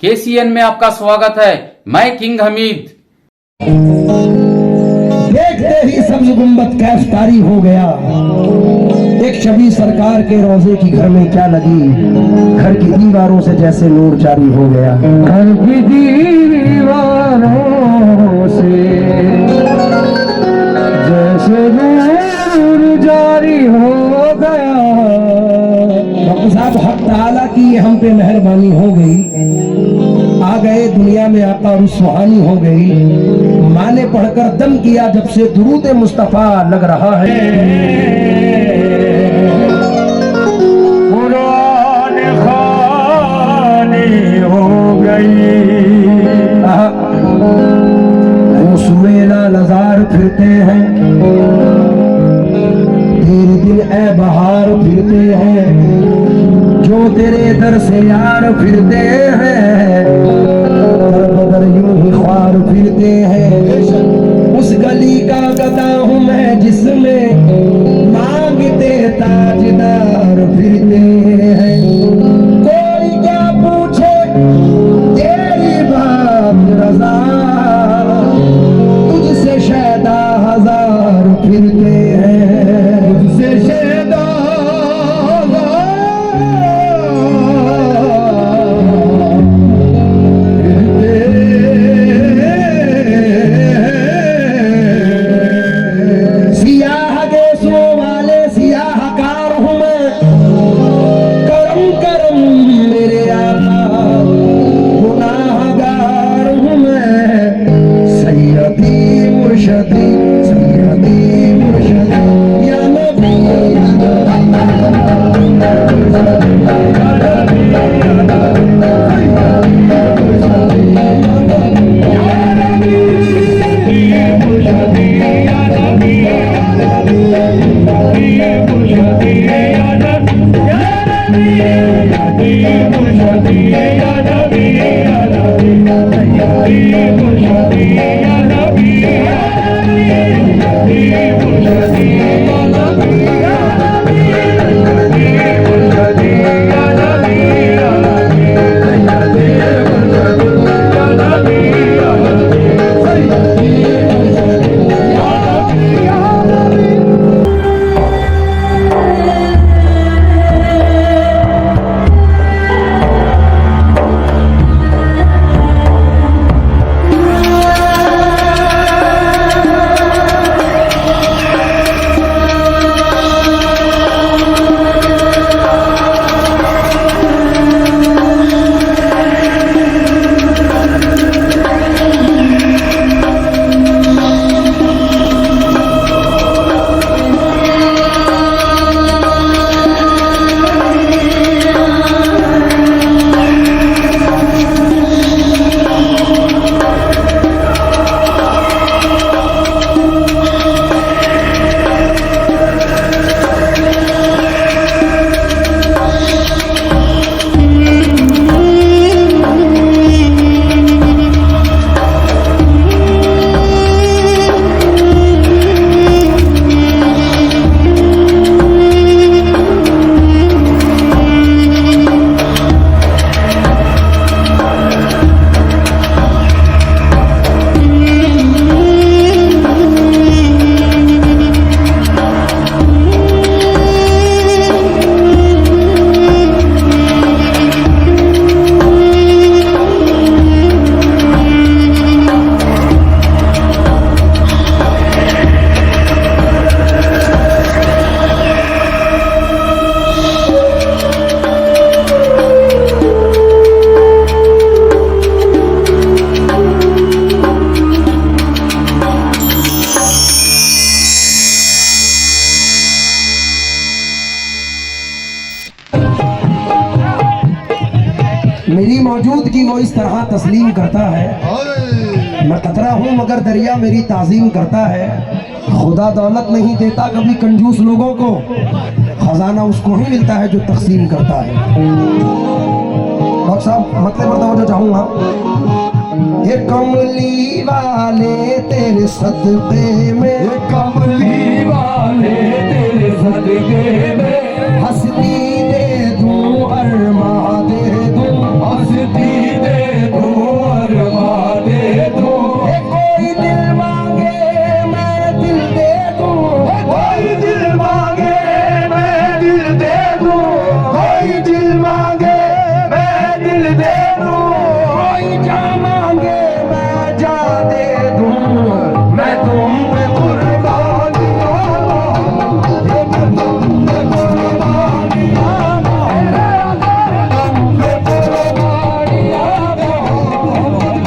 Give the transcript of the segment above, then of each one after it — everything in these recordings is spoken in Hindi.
KCN में आपका स्वागत है। मैं किंग हमीद। देखते ही सब्ज गुम्बद कैफ तारी हो गया। एक छवि सरकार के रोजे की घर में क्या लगी, घर की दीवारों से जैसे नूर जारी हो गया। घर की दीवारों से जैसे नूर जारी हो गया। डॉक्टर साहब, हक ताला की हम पे मेहरबानी हो गई। आ गए दुनिया में आका और सुहानी हो गई। माँ ने पढ़कर दम किया जब से दुरूद मुस्तफा लग रहा है। कुरान खानी हो गई। सुवेला लजार फिरते हैं, तेरे दिन ए बहार फिरते हैं, जो तेरे दर से यार फिरते हैं, बदर यूं ही ख्वार फिरते हैं। उस गली का गदा हूँ मैं जिसमें मांगते ताजदार फिरते हैं। कोई क्या पूछे तेरी बात रज़ा, तुझसे शैदा हजार फिरते हैं, तुझसे शैदा मेरी मौजूदगी वो इस तरह तस्लीम करता है। मैं कतरा हूँ मगर दरिया मेरी ताज़ीम करता है। खुदा दौलत नहीं देता कभी कंजूस लोगों को, खजाना उसको ही मिलता है जो तकसीम करता है। डॉक्टर साहब, मतलब पर तवज्जो चाहूँगा। ये कमली वाले तेरे सदक़े में, ये कमली वाले तेरे सदक़े में, हंसती दे दूं अरमा दे दूं, हंसती दे दे दूं, कोई जा मांगे मैं जा दे दूं, मैं तुम पे कुर्बानियां मैं तुम पे कुर्बानियां तुम पे कुर्बानियां तुम पे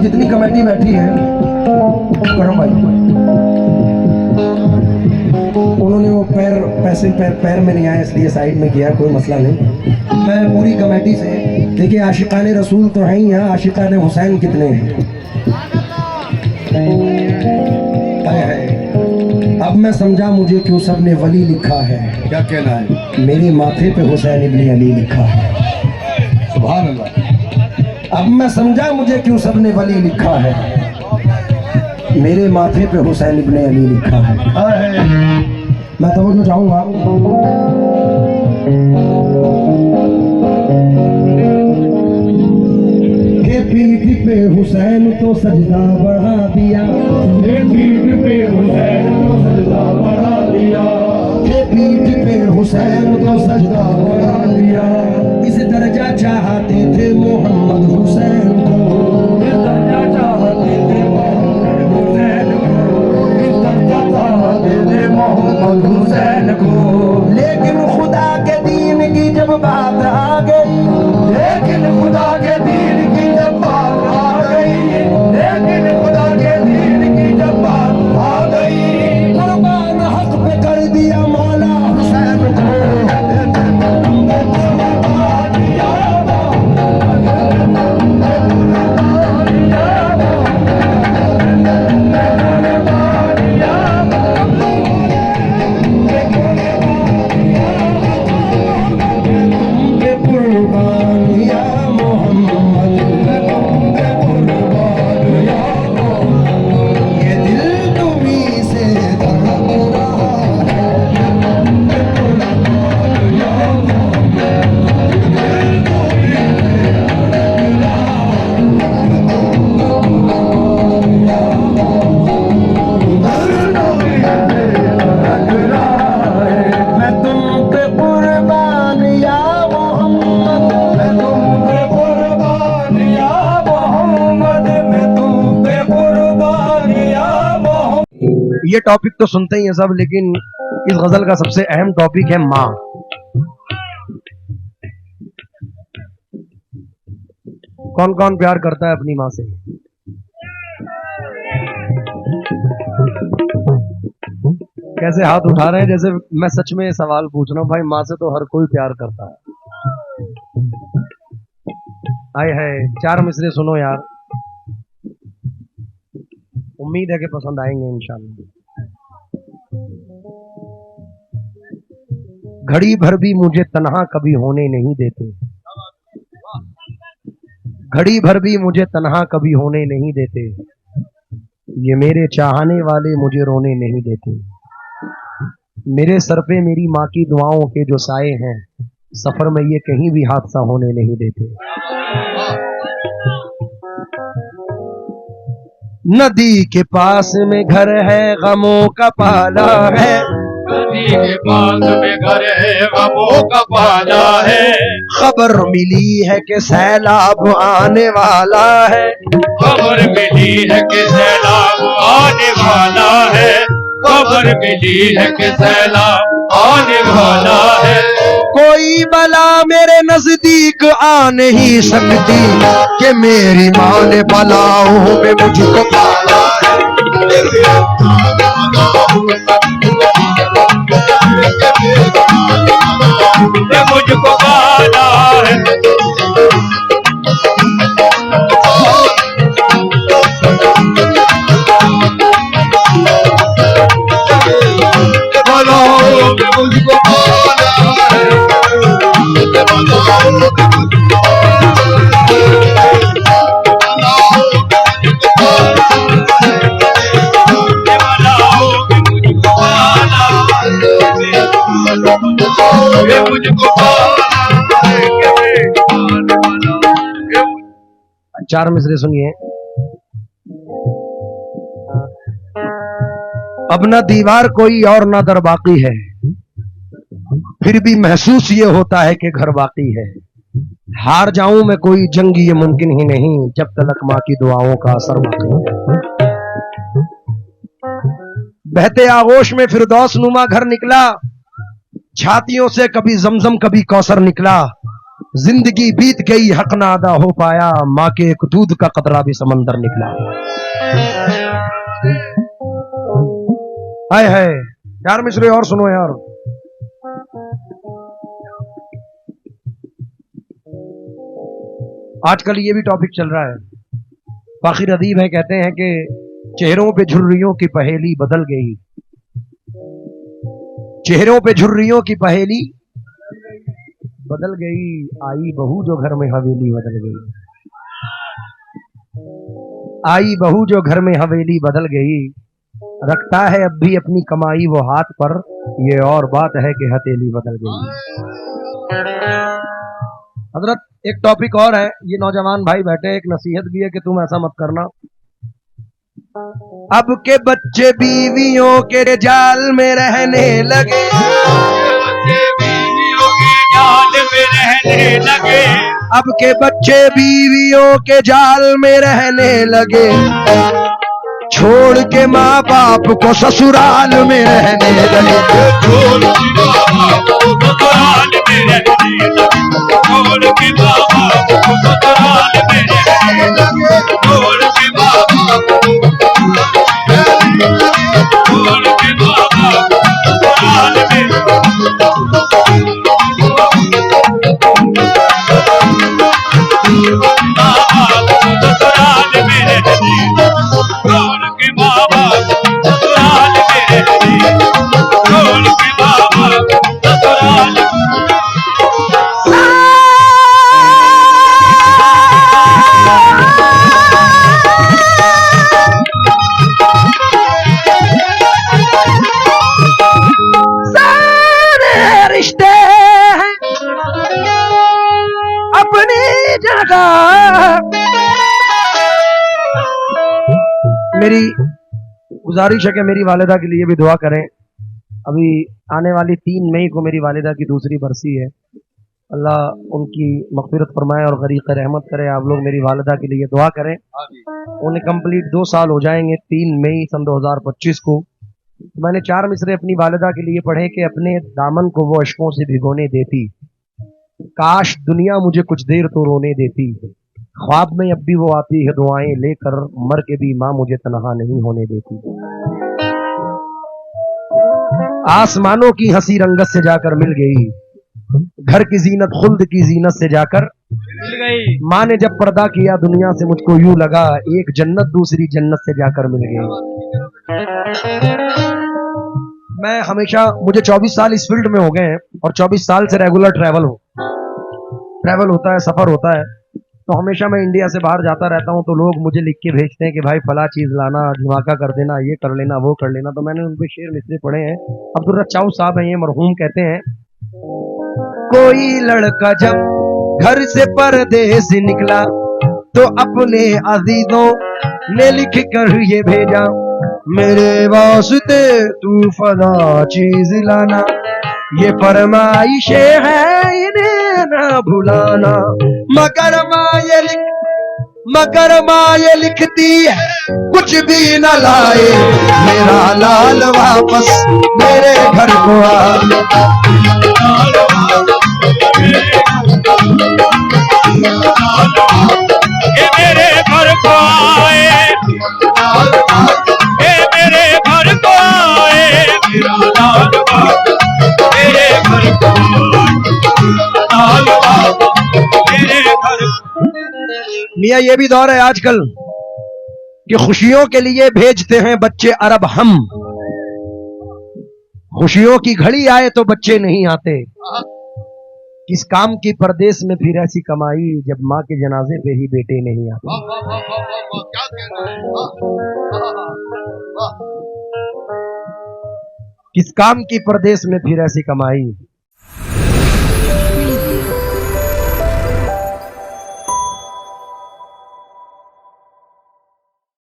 जितनी कमेटी बैठी है करम भाई, उन्होंने वो पैर में नहीं आया इसलिए साइड में किया, कोई मसला नहीं। मैं पूरी कमेटी से, देखिए आशिकाने रसूल तो हैं ही यहाँ, आशिकाने हुसैन कितने हैं। अब मैं समझा मुझे क्यों सबने वली लिखा है। क्या कहना है? मेरे माथे पे हुसैन इब्ने अली लिखा है। सुभान अल्लाह। अब मैं समझा मुझे क्यों सबने वली लिखा है, मेरे माथे पे हुसैन इब्ने अली लिखा है। मैं तवज्जो चाहूंगा, हे पीठ पे हुसैन तो सजदा बढ़ा दिया, हे पीठ पे हुसैन तो सजदा बढ़ा दिया, हे पीठ पे हुसैन तो सजदा बढ़ा दिया। इस दर्जा चाहते थे मोहम्मद हुसैन को, इस दर्जा चाहते थे मोहम्मद हुसैन को, इस दर्जा चाहते थे मोहम्मद हुसैन को। लेकिन खुदा के दीन की जब बात आ गई, लेकिन खुदा के दीन की जब बात आ गई, लेकिन खुदा के दीन की जब बात आ गई, कुर्बान हक पे कर दिया मौला हुसैन को। ये टॉपिक तो सुनते ही हैं सब, लेकिन इस गजल का सबसे अहम टॉपिक है माँ। कौन कौन प्यार करता है अपनी माँ से? कैसे हाथ उठा रहे हैं जैसे मैं सच में सवाल पूछ रहा हूं। भाई माँ से तो हर कोई प्यार करता है। आए है 4 मिसरे सुनो यार, उम्मीद है कि पसंद आएंगे इंशाल्लाह। घड़ी भर भी मुझे तन्हा कभी होने नहीं देते, घड़ी भर भी मुझे तन्हा कभी होने नहीं देते, ये मेरे चाहने वाले मुझे रोने नहीं देते। मेरे सर पे मेरी माँ की दुआओं के जो साए हैं, सफर में ये कहीं भी हादसा होने नहीं देते। नदी के पास में घर है, गमों का पाला है, नदी के पास में घर है, गमों का पाला है। खबर मिली है कि सैलाब आने वाला है, खबर मिली है कि सैलाब आने वाला है, खबर मिली है कि सैलाब आने वाला है। कोई बला मेरे नजदीक आ नहीं सकती कि मेरी माँ ने बलाओं में मुझको पाला है। मुझको पाला है। मुझको चार मिसरे सुनिए। अब न दीवार कोई और न दर बाकी है, फिर भी महसूस ये होता है कि घर बाकी है। हार जाऊं मैं कोई जंग ये मुमकिन ही नहीं, जब तक माँ की दुआओं का असर बाकी है। बहते आगोश में फिरदौस नुमा घर निकला, छातियों से कभी जमजम कभी कौसर निकला। जिंदगी बीत गई हक ना अदा हो पाया, माँ के एक दूध का कतरा भी समंदर निकला। हाय हाय 4 मिसरे और सुनो यार। आजकल ये भी टॉपिक चल रहा है, फाखिर अदीब है, कहते हैं कि चेहरों पे झुर्रियों की पहेली बदल गई, चेहरों पे झुर्रियों की पहेली बदल गई, आई बहू जो घर में हवेली बदल गई, आई बहू जो घर में हवेली बदल गई। रखता है अब भी अपनी कमाई वो हाथ पर, ये और बात है कि हथेली बदल गई। हजरत एक टॉपिक और है, ये नौजवान भाई बैठे, एक नसीहत भी है कि तुम ऐसा मत करना। अब के बच्चे बीवियों के जाल में रहने लगे, बीवियों के जाल में रहने लगे, अब के बच्चे बीवियों के जाल में रहने लगे, छोड़ के माँ बाप को ससुराल में रहने लगे, छोड़ के माँ बाप को ससुराल में रहने लगे, छोड़ के माँ बाप को ससुराल में रहने लगे, छोड़ के माँ बाप को छोड़ के माँ बाप को ससुराल में रिश्ते हैं अपनी जगह। मेरी गुजारिश है कि मेरी वालिदा के लिए भी दुआ करें। अभी आने वाली 3 मई को मेरी वालिदा की दूसरी बरसी है। अल्लाह उनकी मग़फ़िरत फरमाए और गरीक़ रहमत करे। आप लोग मेरी वालिदा के लिए दुआ करें। उन्हें कंप्लीट 2 साल हो जाएंगे 3 मई सन 2025 को। मैंने 4 मिसरे अपनी वालिदा के लिए पढ़े कि अपने दामन को वो अश्कों से भिगोने देती, काश दुनिया मुझे कुछ देर तो रोने देती, ख्वाब में अब भी वो आती है दुआएं लेकर, मर के भी माँ मुझे तन्हा नहीं होने देती। आसमानों की हंसी रंगत से जाकर मिल गई, घर की जीनत खुल्द की जीनत से जाकर मिल गई। माँ ने जब पर्दा किया दुनिया से मुझको यूं लगा, एक जन्नत दूसरी जन्नत से जाकर मिल गई। मैं हमेशा, मुझे 24 साल इस फील्ड में हो गए हैं और 24 साल से रेगुलर ट्रैवल होता है, सफर होता है। तो हमेशा मैं इंडिया से बाहर जाता रहता हूं, तो लोग मुझे लिख के भेजते हैं कि भाई फला चीज लाना, धमाका कर देना, ये कर लेना, वो कर लेना। तो मैंने उनके शेर मिसरे पढ़े हैं। अब्दुल रच्चाऊ साहब हैं, ये मरहूम, कहते हैं, कोई लड़का जब घर से परदेस निकला तो अपने अजीजों ने लिख कर ये भेजा, मेरे वास्ते तू फला चीज लाना, ये फरमाइशें हैं इन्हें ना भुलाना। मगर माँ ये लिखती है कुछ भी न लाए, मेरा लाल वापस मेरे घर को आ। ये मेरे घर को आए, ये मेरे घर को आए, मेरा लाल बाबा मेरे घर को लाल बाबा मेरे घर। मियाँ ये भी दौर है आजकल कि खुशियों के लिए भेजते हैं बच्चे अरब हम, खुशियों की घड़ी आए तो बच्चे नहीं आते। किस काम की परदेश में फिर ऐसी कमाई, जब माँ के जनाजे पे ही बेटे नहीं आते। क्या कहना है? किस काम की परदेश में फिर ऐसी कमाई,